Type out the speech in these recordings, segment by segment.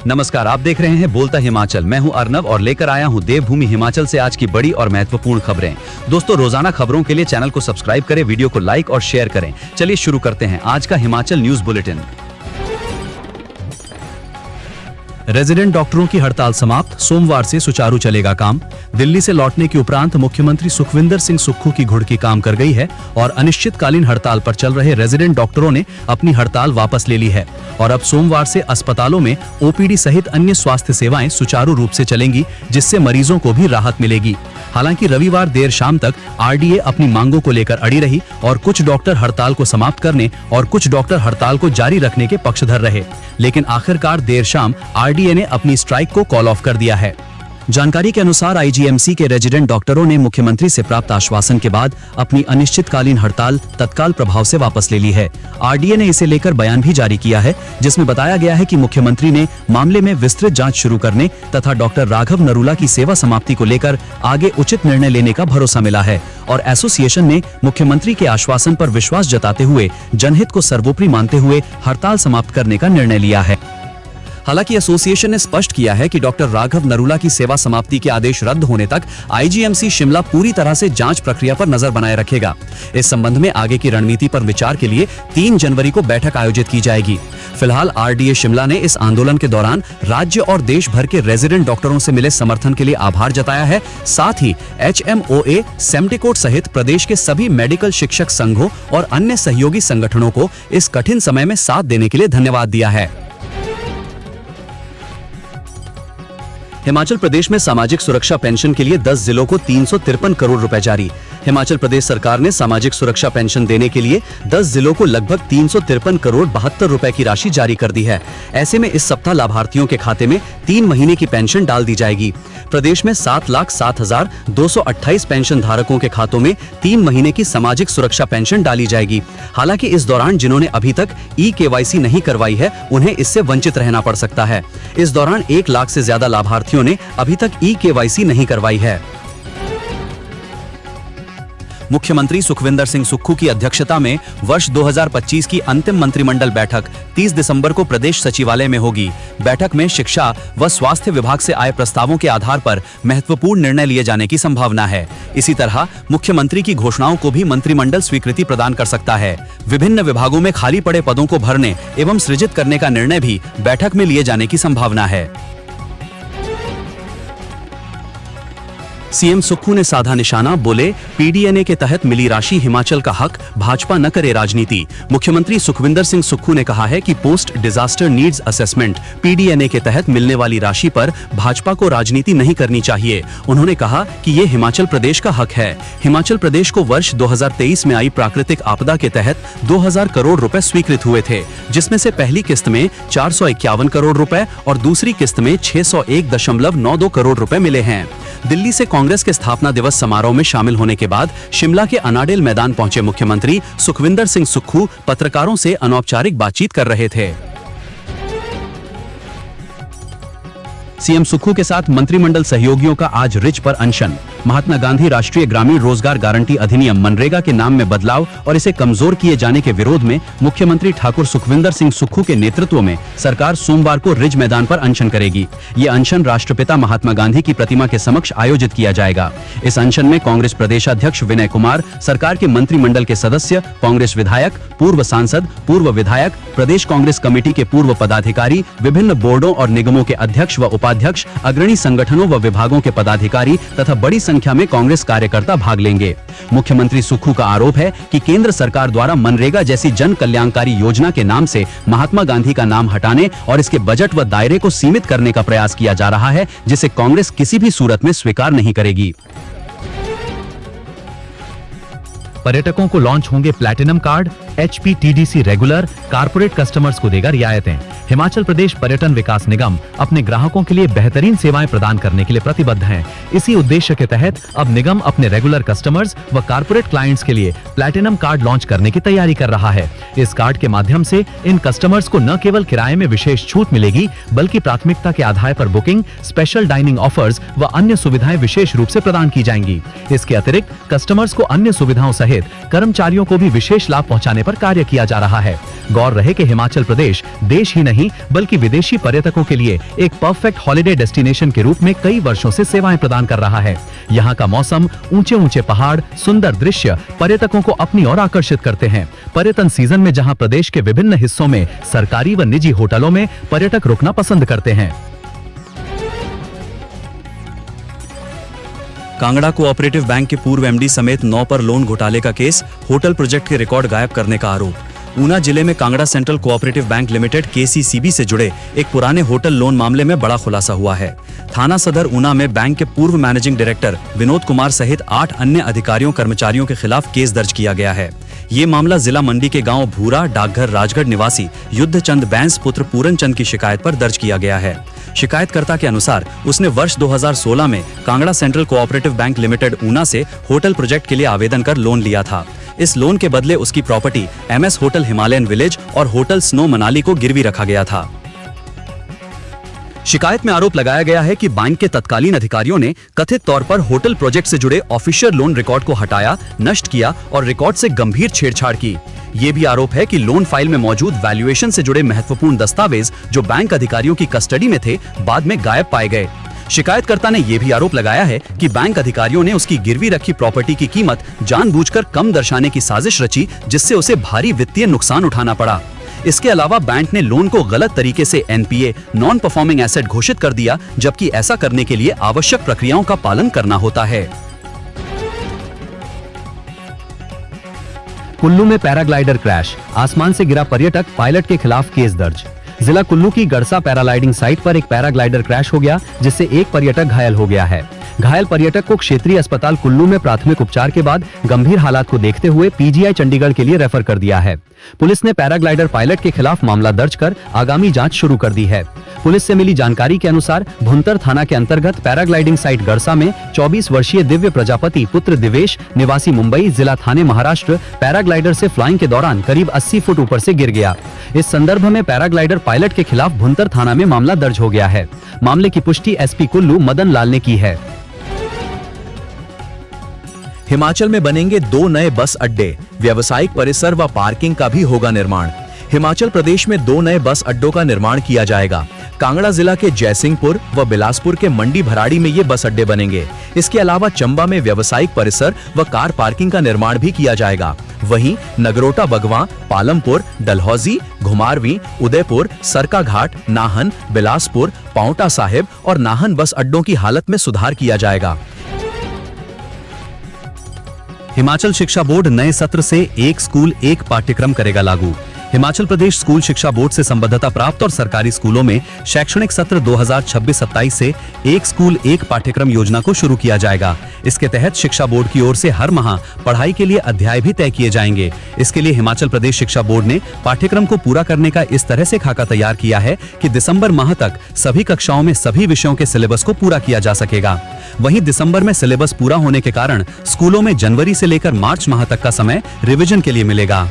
नमस्कार, आप देख रहे हैं बोलता हिमाचल। मैं हूं अर्नव और लेकर आया हूं देवभूमि हिमाचल से आज की बड़ी और महत्वपूर्ण खबरें। दोस्तों, रोजाना खबरों के लिए चैनल को सब्सक्राइब करें, वीडियो को लाइक और शेयर करें। चलिए शुरू करते हैं आज का हिमाचल न्यूज बुलेटिन। रेजिडेंट डॉक्टरों की हड़ताल समाप्त, सोमवार से सुचारू चलेगा काम। दिल्ली से लौटने के उपरांत मुख्यमंत्री सुखविंदर सिंह सुक्खू की घुड़की काम कर गई है और अनिश्चितकालीन हड़ताल पर चल रहे रेजिडेंट डॉक्टरों ने अपनी हड़ताल वापस ले ली है और अब सोमवार से अस्पतालों में ओपीडी सहित अन्य स्वास्थ्य सेवाएं सुचारू रूप से चलेंगी, जिससे मरीजों को भी राहत मिलेगी। हालांकि रविवार देर शाम तक आरडीए अपनी मांगों को लेकर अड़ी रही और कुछ डॉक्टर हड़ताल को समाप्त करने और कुछ डॉक्टर हड़ताल को जारी रखने के पक्षधर रहे, लेकिन आखिरकार देर शाम आरडीए ने अपनी स्ट्राइक को कॉल ऑफ कर दिया है। जानकारी के अनुसार आईजीएमसी के रेजिडेंट डॉक्टरों ने मुख्यमंत्री से प्राप्त आश्वासन के बाद अपनी अनिश्चितकालीन हड़ताल तत्काल प्रभाव से वापस ले ली है। आरडीए ने इसे लेकर बयान भी जारी किया है, जिसमें बताया गया है कि मुख्यमंत्री ने मामले में विस्तृत जांच शुरू करने तथा डॉक्टर राघव नरूला की सेवा समाप्ति को लेकर आगे उचित निर्णय लेने का भरोसा मिला है और एसोसिएशन ने मुख्यमंत्री के आश्वासन पर विश्वास जताते हुए जनहित को सर्वोपरि मानते हुए हड़ताल समाप्त करने का निर्णय लिया है। हालांकि एसोसिएशन ने स्पष्ट किया है कि डॉक्टर राघव नरूला की सेवा समाप्ति के आदेश रद्द होने तक आईजीएमसी शिमला पूरी तरह से जांच प्रक्रिया पर नजर बनाए रखेगा। इस संबंध में आगे की रणनीति पर विचार के लिए 3 जनवरी को बैठक आयोजित की जाएगी। फिलहाल आरडीए शिमला ने इस आंदोलन के दौरान राज्य और देश भर के रेजिडेंट डॉक्टरों से मिले समर्थन के लिए आभार जताया है। साथ ही HMOA, सेम्टिकोट सहित प्रदेश के सभी मेडिकल शिक्षक संघों और अन्य सहयोगी संगठनों को इस कठिन समय में साथ देने के लिए धन्यवाद दिया है। हिमाचल प्रदेश में सामाजिक सुरक्षा पेंशन के लिए 10 जिलों को 353 करोड़ रुपए जारी। हिमाचल प्रदेश सरकार ने सामाजिक सुरक्षा पेंशन देने के लिए 10 जिलों को लगभग 353 करोड़ 72 रुपए की राशि जारी कर दी है। ऐसे में इस सप्ताह लाभार्थियों के खाते में 3 महीने की पेंशन डाल दी जाएगी। प्रदेश में 7,07,228 पेंशन धारकों के खातों में 3 महीने की सामाजिक सुरक्षा पेंशन डाली जाएगी। हालांकि इस दौरान जिन्होंने अभी तक ई-केवाईसी नहीं करवाई है, उन्हें इससे वंचित रहना पड़ सकता है। इस दौरान 1 लाख से ज्यादा लाभार्थियों ने अभी तक ई-केवाईसी नहीं करवाई है। मुख्यमंत्री सुखविंदर सिंह सुक्खू की अध्यक्षता में वर्ष 2025 की अंतिम मंत्रिमंडल बैठक 30 दिसंबर को प्रदेश सचिवालय में होगी। बैठक में शिक्षा व स्वास्थ्य विभाग से आए प्रस्तावों के आधार पर महत्वपूर्ण निर्णय लिए जाने की संभावना है। इसी तरह मुख्यमंत्री की घोषणाओं को भी मंत्रिमंडल स्वीकृति प्रदान कर सकता है। विभिन्न विभागों में खाली पड़े पदों को भरने एवं सृजित करने का निर्णय भी बैठक में लिए जाने की संभावना है। सीएम सुक्खू ने साधा निशाना, बोले पीडीएनए के तहत मिली राशि हिमाचल का हक, भाजपा न करे राजनीति। मुख्यमंत्री सुखविंदर सिंह सुक्खू ने कहा है कि post disaster needs assessment PDNA के तहत मिलने वाली राशि पर भाजपा को राजनीति नहीं करनी चाहिए। उन्होंने कहा कि ये हिमाचल प्रदेश का हक है। हिमाचल प्रदेश को वर्ष 2023 में आई प्राकृतिक आपदा के तहत 2000 करोड़ रुपए स्वीकृत हुए थे, जिसमें से पहली किस्त में 451 करोड़ रुपए और दूसरी किस्त में 601.92 करोड़ रुपए मिले हैं। दिल्ली से कांग्रेस के स्थापना दिवस समारोह में शामिल होने के बाद शिमला के अनाडेल मैदान पहुंचे मुख्यमंत्री सुखविंदर सिंह सुक्खू पत्रकारों से अनौपचारिक बातचीत कर रहे थे। सीएम सुक्खू के साथ मंत्रिमंडल सहयोगियों का आज रिच पर अनशन। महात्मा गांधी राष्ट्रीय ग्रामीण रोजगार गारंटी अधिनियम मनरेगा के नाम में बदलाव और इसे कमजोर किए जाने के विरोध में मुख्यमंत्री ठाकुर सुखविंदर सिंह सुक्खू के नेतृत्व में सरकार सोमवार को रिज मैदान पर अनशन करेगी। ये अनशन राष्ट्रपिता महात्मा गांधी की प्रतिमा के समक्ष आयोजित किया जाएगा। इस अनशन में कांग्रेस प्रदेशाध्यक्ष विनय कुमार, सरकार के मंत्रिमंडल के सदस्य, कांग्रेस विधायक, पूर्व सांसद, पूर्व विधायक, प्रदेश कांग्रेस कमेटी के पूर्व पदाधिकारी, विभिन्न बोर्डों और निगमों के अध्यक्ष व उपाध्यक्ष, अग्रणी संगठनों व विभागों के पदाधिकारी तथा बड़ी संख्या में कांग्रेस कार्यकर्ता भाग लेंगे। मुख्यमंत्री सुक्खू का आरोप है कि केंद्र सरकार द्वारा मनरेगा जैसी जन कल्याणकारी योजना के नाम से महात्मा गांधी का नाम हटाने और इसके बजट व दायरे को सीमित करने का प्रयास किया जा रहा है, जिसे कांग्रेस किसी भी सूरत में स्वीकार नहीं करेगी। पर्यटकों को लॉन्च होंगे platinum card, HPTDC regular, corporate customers को देगा रियायतें। हिमाचल प्रदेश पर्यटन विकास निगम अपने ग्राहकों के लिए बेहतरीन सेवाएं प्रदान करने के लिए प्रतिबद्ध है। इसी उद्देश्य के तहत अब निगम अपने रेगुलर कस्टमर्स व कारपोरेट क्लाइंट्स के लिए प्लैटिनम कार्ड लॉन्च करने की तैयारी कर रहा है। इस कार्ड के माध्यम से इन कस्टमर्स को न केवल किराए में विशेष छूट मिलेगी, बल्कि प्राथमिकता के आधार पर बुकिंग, स्पेशल डाइनिंग ऑफर्स व अन्य सुविधाएं विशेष रूप से प्रदान की जाएंगी। इसके अतिरिक्त कस्टमर्स को अन्य सुविधाओं सहित कर्मचारियों को भी विशेष लाभ पहुंचाने पर कार्य किया जा रहा है। गौर रहे कि हिमाचल प्रदेश देश ही नहीं बल्कि विदेशी पर्यटकों के लिए एक परफेक्ट हॉलिडे डेस्टिनेशन के रूप में कई वर्षों से सेवाएं प्रदान कर रहा है। यहाँ का मौसम, ऊंचे ऊंचे पहाड़, सुंदर दृश्य पर्यटकों को अपनी ओर आकर्षित करते हैं। पर्यटन सीजन में जहाँ प्रदेश के विभिन्न हिस्सों में सरकारी व निजी होटलों में पर्यटक रुकना पसंद करते हैं। कांगड़ा कोऑपरेटिव बैंक के पूर्व एमडी समेत 9 पर लोन घोटाले का केस, होटल प्रोजेक्ट के रिकॉर्ड गायब करने का आरोप। ऊना जिले में Kangra central cooperative bank limited KCCB से जुड़े एक पुराने होटल लोन मामले में बड़ा खुलासा हुआ है। थाना सदर ऊना में बैंक के पूर्व मैनेजिंग डायरेक्टर विनोद कुमार सहित 8 अन्य अधिकारियों कर्मचारियों के खिलाफ केस दर्ज किया गया है। ये मामला जिला मंडी के गांव भूरा डाकघर राजगढ़ निवासी युद्धचंद बैंस पुत्र पूरन चंद की शिकायत पर दर्ज किया गया है। शिकायतकर्ता के अनुसार उसने वर्ष 2016 में Kangra central cooperative bank limited Una से होटल प्रोजेक्ट के लिए आवेदन कर लोन लिया था। इस लोन के बदले उसकी property MS hotel Himalayan village और होटल स्नो मनाली को गिरवी रखा गया था। शिकायत में आरोप लगाया गया है कि बैंक के तत्कालीन अधिकारियों ने कथित तौर पर होटल प्रोजेक्ट से जुड़े ऑफिशियल लोन रिकॉर्ड को हटाया, नष्ट किया और रिकॉर्ड से गंभीर छेड़छाड़ की। ये भी आरोप है कि लोन फाइल में मौजूद वैल्यूएशन से जुड़े महत्वपूर्ण दस्तावेज जो बैंक अधिकारियों की कस्टडी में थे, बाद में गायब पाए गए। शिकायतकर्ता ने यह भी आरोप लगाया है कि बैंक अधिकारियों ने उसकी गिरवी रखी प्रॉपर्टी की कीमत जानबूझकर कम दर्शाने की साजिश रची, जिससे उसे भारी वित्तीय नुकसान उठाना पड़ा। इसके अलावा बैंक ने लोन को गलत तरीके से NPA नॉन परफॉर्मिंग एसेट घोषित कर दिया, जबकि ऐसा करने के लिए आवश्यक प्रक्रियाओं का पालन करना होता है। कुल्लू में पैराग्लाइडर क्रैश, आसमान से गिरा पर्यटक, पायलट के खिलाफ केस दर्ज। जिला कुल्लू की गड़सा पैराग्लाइडिंग साइट पर एक पैराग्लाइडर क्रैश हो गया, जिससे एक पर्यटक घायल हो गया है। घायल पर्यटक को क्षेत्रीय अस्पताल कुल्लू में प्राथमिक उपचार के बाद गंभीर हालात को देखते हुए PGI चंडीगढ़ के लिए रेफर कर दिया है। पुलिस ने पैराग्लाइडर पायलट के खिलाफ मामला दर्ज कर आगामी जांच शुरू कर दी है। पुलिस से मिली जानकारी के अनुसार भुंतर थाना के अंतर्गत पैराग्लाइडिंग साइट गड़सा में 24 वर्षीय दिव्य प्रजापति पुत्र दिवेश निवासी मुंबई जिला थाने महाराष्ट्र पैराग्लाइडर से फ्लाइंग के दौरान करीब 80 फुट ऊपर से गिर गया। इस संदर्भ में पैराग्लाइडर पायलट के खिलाफ भुंतर थाना में मामला दर्ज हो गया है। मामले की पुष्टि SP कुल्लू मदन लाल ने की है। हिमाचल में बनेंगे 2 नए बस अड्डे, व्यावसायिक परिसर व पार्किंग का भी होगा निर्माण। हिमाचल प्रदेश में 2 नए बस अड्डों का निर्माण किया जाएगा। कांगड़ा जिला के जयसिंहपुर व बिलासपुर के मंडी भराड़ी में ये बस अड्डे बनेंगे। इसके अलावा चंबा में व्यावसायिक परिसर व कार पार्किंग का निर्माण भी किया जाएगा। वहीं नगरोटा बगवां, पालमपुर, डलहौजी, घुमारवीं, उदयपुर, सरकाघाट, नाहन, बिलासपुर, पांवटा साहिब और नाहन बस अड्डों की हालत में सुधार किया जाएगा। हिमाचल शिक्षा बोर्ड नए सत्र से एक स्कूल एक पाठ्यक्रम करेगा लागू। हिमाचल प्रदेश स्कूल शिक्षा बोर्ड से संबद्धता प्राप्त और सरकारी स्कूलों में शैक्षणिक सत्र 2026-27 से एक स्कूल एक पाठ्यक्रम योजना को शुरू किया जाएगा। इसके तहत शिक्षा बोर्ड की ओर से हर माह पढ़ाई के लिए अध्याय भी तय किए जाएंगे। इसके लिए हिमाचल प्रदेश शिक्षा बोर्ड ने पाठ्यक्रम को पूरा करने का इस तरह से खाका तैयार किया है कि दिसंबर माह तक सभी कक्षाओं में सभी विषयों के सिलेबस को पूरा किया जा सकेगा। वहीं दिसंबर में सिलेबस पूरा होने के कारण स्कूलों में जनवरी से लेकर मार्च माह तक का समय रिवीजन के लिए मिलेगा।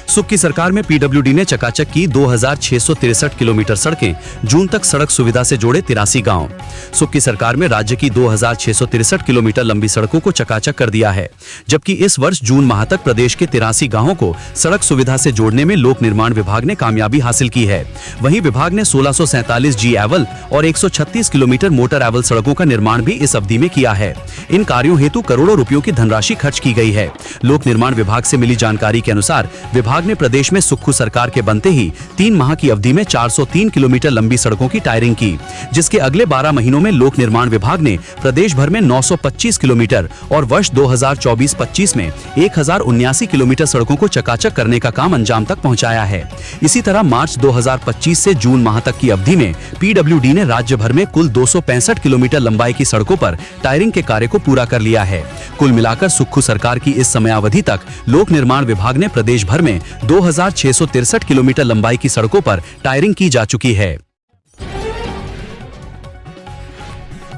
सुख की सरकार में PWD ने चकाचक की 2663 किलोमीटर सड़कें, जून तक सड़क सुविधा से जोड़े 83 गांव। सुख की सरकार में राज्य की 2663 किलोमीटर लंबी सड़कों को चकाचक कर दिया है, जबकि इस वर्ष जून माह तक प्रदेश के 83 गांवों को सड़क सुविधा से जोड़ने में लोक निर्माण विभाग ने कामयाबी हासिल की है। वहीं विभाग ने 1647 G एवल और 136 किलोमीटर मोटर एवल सड़कों का निर्माण भी इस अवधि में किया है। इन कार्यों हेतु करोड़ों रुपयों की धनराशि खर्च की गई है। लोक निर्माण विभाग से मिली जानकारी के अनुसार विभाग ने प्रदेश में सुक्खू सरकार के बनते ही 3 माह की अवधि में 403 किलोमीटर लंबी सड़कों की टायरिंग की, जिसके अगले 12 महीनों में लोक निर्माण विभाग ने प्रदेश भर में 925 किलोमीटर और वर्ष 2024-25 में 1079 किलोमीटर सड़कों को चकाचक करने का काम अंजाम तक पहुंचाया है। इसी तरह मार्च 2025 से जून माह तक की अवधि में PWD ने राज्य भर में कुल 265 किलोमीटर लंबाई की सड़कों पर टायरिंग के कार्य को पूरा कर लिया है। कुल मिलाकर सुक्खू सरकार की इस समयावधि तक लोक निर्माण विभाग ने प्रदेश भर में 2663 किलोमीटर लंबाई की सड़कों पर टायरिंग की जा चुकी है।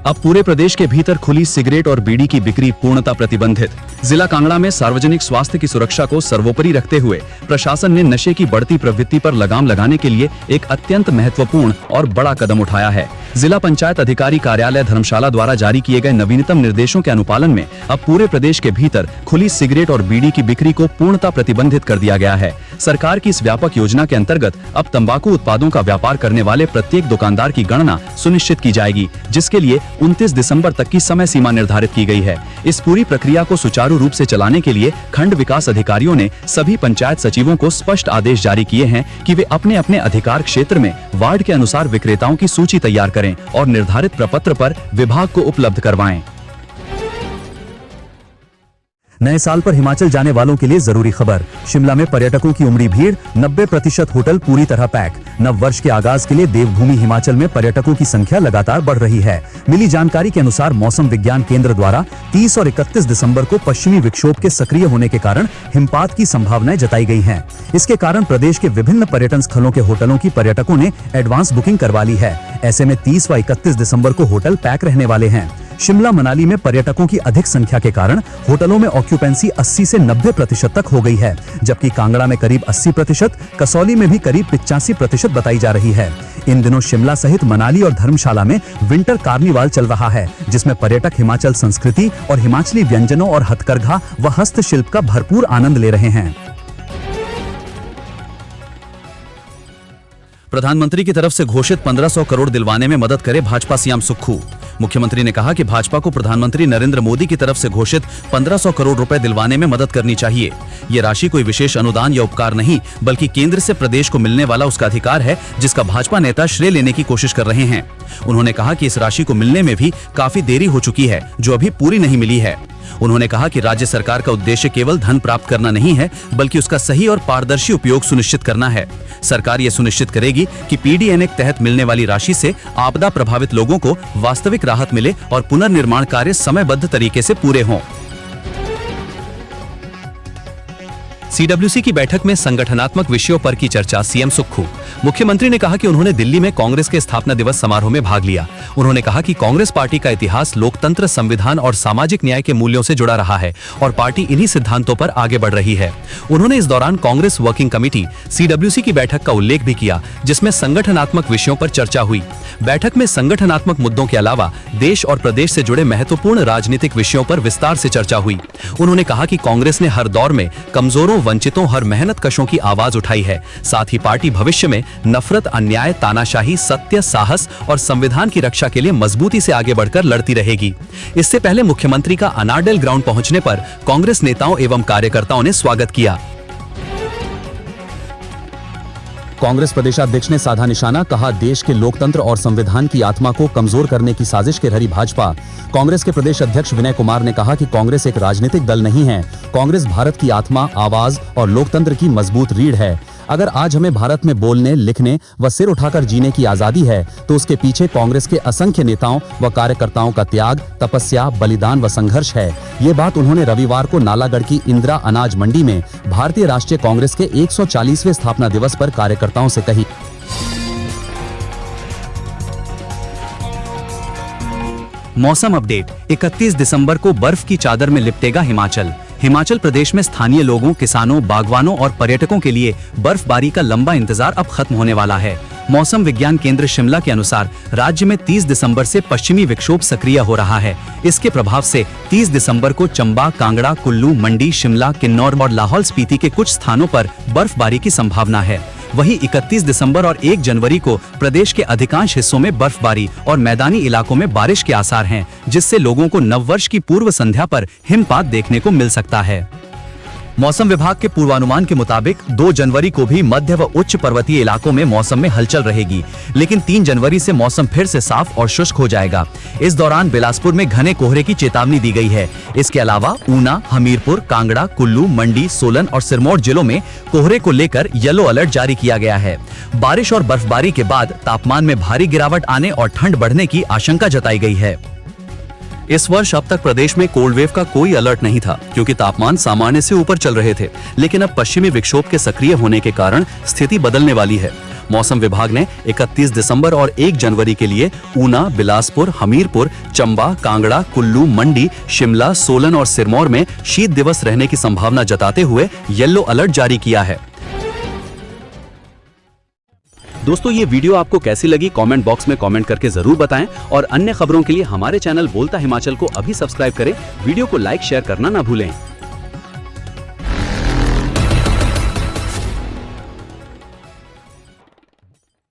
अब पूरे प्रदेश के भीतर खुली सिगरेट और बीड़ी की बिक्री पूर्णतः प्रतिबंधित। जिला कांगड़ा में सार्वजनिक स्वास्थ्य की सुरक्षा को सर्वोपरि रखते हुए प्रशासन ने नशे की बढ़ती प्रवृत्ति पर लगाम लगाने के लिए एक अत्यंत महत्वपूर्ण और बड़ा कदम उठाया है। जिला पंचायत अधिकारी कार्यालय धर्मशाला द्वारा जारी किए गए नवीनतम निर्देशों के अनुपालन में अब पूरे प्रदेश के भीतर खुली सिगरेट और बीड़ी की बिक्री को पूर्णतः प्रतिबंधित कर दिया गया है। सरकार की इस व्यापक योजना के अंतर्गत अब तंबाकू उत्पादों का व्यापार करने वाले प्रत्येक दुकानदार की गणना सुनिश्चित की जाएगी, जिसके लिए 29 दिसंबर तक की समय सीमा निर्धारित की गई है। इस पूरी प्रक्रिया को सुचारू रूप से चलाने के लिए खंड विकास अधिकारियों ने सभी पंचायत सचिवों को स्पष्ट आदेश जारी किए हैं कि वे अपने अपने अधिकार क्षेत्र में वार्ड के अनुसार विक्रेताओं की सूची तैयार करें और निर्धारित प्रपत्र पर विभाग को उपलब्ध करवाएं। नए साल पर हिमाचल जाने वालों के लिए जरूरी खबर। शिमला में पर्यटकों की उमड़ी भीड़, 90% होटल पूरी तरह पैक। नव वर्ष के आगाज के लिए देवभूमि हिमाचल में पर्यटकों की संख्या लगातार बढ़ रही है। मिली जानकारी के अनुसार मौसम विज्ञान केंद्र द्वारा 30 और 31 दिसंबर को पश्चिमी विक्षोभ के सक्रिय होने के कारण हिमपात की संभावनाएं जताई गई हैं। इसके कारण प्रदेश के विभिन्न पर्यटन स्थलों के होटलों की पर्यटकों ने एडवांस बुकिंग करवा ली है। ऐसे में 30 व 31 दिसंबर को होटल पैक रहने वाले हैं। शिमला मनाली में पर्यटकों की अधिक संख्या के कारण होटलों में ऑक्यूपेंसी 80 से 90% तक हो गई है, जबकि कांगड़ा में करीब 80%, कसौली में भी करीब 85% बताई जा रही है। इन दिनों शिमला सहित मनाली और धर्मशाला में विंटर कार्निवाल चल रहा है, जिसमें पर्यटक हिमाचल संस्कृति और हिमाचली व्यंजनों और हथकरघा व हस्तशिल्प का भरपूर आनंद ले रहे हैं। प्रधानमंत्री की तरफ से घोषित 1500 करोड़ दिलवाने में मदद करे भाजपा सीएम सुक्खू। मुख्यमंत्री ने कहा कि भाजपा को प्रधानमंत्री नरेंद्र मोदी की तरफ से घोषित 1500 करोड़ रुपए दिलवाने में मदद करनी चाहिए। ये राशि कोई विशेष अनुदान या उपकार नहीं, बल्कि केंद्र से प्रदेश को मिलने वाला उसका अधिकार है, जिसका भाजपा नेता श्रेय लेने की कोशिश कर रहे हैं। उन्होंने कहा कि इस राशि को मिलने में भी काफी देरी हो चुकी है, जो अभी पूरी नहीं मिली है। उन्होंने कहा कि राज्य सरकार का उद्देश्य केवल धन प्राप्त करना नहीं है, बल्कि उसका सही और पारदर्शी उपयोग सुनिश्चित करना है। सरकार ये सुनिश्चित करेगी कि पीडीएनए के तहत मिलने वाली राशि से आपदा प्रभावित लोगों को वास्तविक राहत मिले और पुनर्निर्माण कार्य समयबद्ध तरीके से पूरे हों। सीडब्ल्यूसी की बैठक में संगठनात्मक विषयों पर की चर्चा, सीएम सुक्खू। मुख्यमंत्री ने कहा कि उन्होंने दिल्ली में कांग्रेस के स्थापना दिवस समारोह में भाग लिया। उन्होंने कहा कि कांग्रेस पार्टी का इतिहास लोकतंत्र, संविधान और सामाजिक न्याय के मूल्यों से जुड़ा रहा है और पार्टी इन्हीं सिद्धांतों पर आगे बढ़ रही है। उन्होंने इस दौरान कांग्रेस वर्किंग कमेटी सीडब्ल्यूसी की बैठक का उल्लेख भी किया, जिसमें संगठनात्मक विषयों पर चर्चा हुई। बैठक में संगठनात्मक मुद्दों के अलावा देश और प्रदेश से जुड़े महत्वपूर्ण राजनीतिक विषयों पर विस्तार से चर्चा हुई। उन्होंने कहा कि कांग्रेस ने हर दौर में कमजोरों, वंचितों, हर मेहनत कशों की आवाज उठाई है। साथ ही पार्टी भविष्य में नफरत, अन्याय, तानाशाही, सत्य, साहस और संविधान की रक्षा के लिए मजबूती से आगे बढ़कर लड़ती रहेगी। इससे पहले मुख्यमंत्री का अनारडेल ग्राउंड पहुंचने पर कांग्रेस नेताओं एवं कार्यकर्ताओं ने स्वागत किया। कांग्रेस प्रदेशाध्यक्ष ने साधा निशाना, कहा देश के लोकतंत्र और संविधान की आत्मा को कमजोर करने की साजिश कर रही भाजपा। कांग्रेस के प्रदेश अध्यक्ष विनय कुमार ने कहा कि कांग्रेस एक राजनीतिक दल नहीं है। कांग्रेस भारत की आत्मा, आवाज और लोकतंत्र की मजबूत रीढ़ है। अगर आज हमें भारत में बोलने, लिखने व सिर उठाकर जीने की आजादी है, तो उसके पीछे कांग्रेस के असंख्य नेताओं व कार्यकर्ताओं का त्याग, तपस्या, बलिदान व संघर्ष है। ये बात उन्होंने रविवार को नालागढ़ की इंदिरा अनाज मंडी में भारतीय राष्ट्रीय कांग्रेस के 140वें स्थापना दिवस पर कार्यकर्ताओं से कही। मौसम अपडेट, 31 दिसंबर को बर्फ की चादर में लिपटेगा हिमाचल। हिमाचल प्रदेश में स्थानीय लोगों, किसानों, बागवानों और पर्यटकों के लिए बर्फबारी का लंबा इंतजार अब खत्म होने वाला है। मौसम विज्ञान केंद्र शिमला के अनुसार राज्य में 30 दिसंबर से पश्चिमी विक्षोभ सक्रिय हो रहा है। इसके प्रभाव से 30 दिसंबर को चंबा, कांगड़ा, कुल्लू, मंडी, शिमला, किन्नौर और लाहौल स्पीति के कुछ स्थानों पर बर्फबारी की संभावना है। वहीं 31 दिसंबर और 1 जनवरी को प्रदेश के अधिकांश हिस्सों में बर्फबारी और मैदानी इलाकों में बारिश के आसार हैं, जिससे लोगों को नववर्ष की पूर्व संध्या पर हिमपात देखने को मिल सकता है। मौसम विभाग के पूर्वानुमान के मुताबिक 2 जनवरी को भी मध्य व उच्च पर्वतीय इलाकों में मौसम में हलचल रहेगी, लेकिन 3 जनवरी से मौसम फिर से साफ और शुष्क हो जाएगा। इस दौरान बिलासपुर में घने कोहरे की चेतावनी दी गई है। इसके अलावा ऊना, हमीरपुर, कांगड़ा, कुल्लू, मंडी, सोलन और सिरमौर जिलों में कोहरे को लेकर येलो अलर्ट जारी किया गया है। बारिश और बर्फबारी के बाद तापमान में भारी गिरावट आने और ठंड बढ़ने की आशंका जताई गई है। इस वर्ष अब तक प्रदेश में कोल्ड वेव का कोई अलर्ट नहीं था, क्योंकि तापमान सामान्य से ऊपर चल रहे थे, लेकिन अब पश्चिमी विक्षोभ के सक्रिय होने के कारण स्थिति बदलने वाली है। मौसम विभाग ने 31 दिसंबर और 1 जनवरी के लिए ऊना, बिलासपुर, हमीरपुर, चंबा, कांगड़ा, कुल्लू, मंडी, शिमला, सोलन और सिरमौर में शीत दिवस रहने की संभावना जताते हुए येलो अलर्ट जारी किया है। दोस्तों, ये वीडियो आपको कैसी लगी कमेंट बॉक्स में कमेंट करके जरूर बताएं और अन्य खबरों के लिए हमारे चैनल बोलता हिमाचल को अभी सब्सक्राइब करें। वीडियो को लाइक शेयर करना ना भूलें।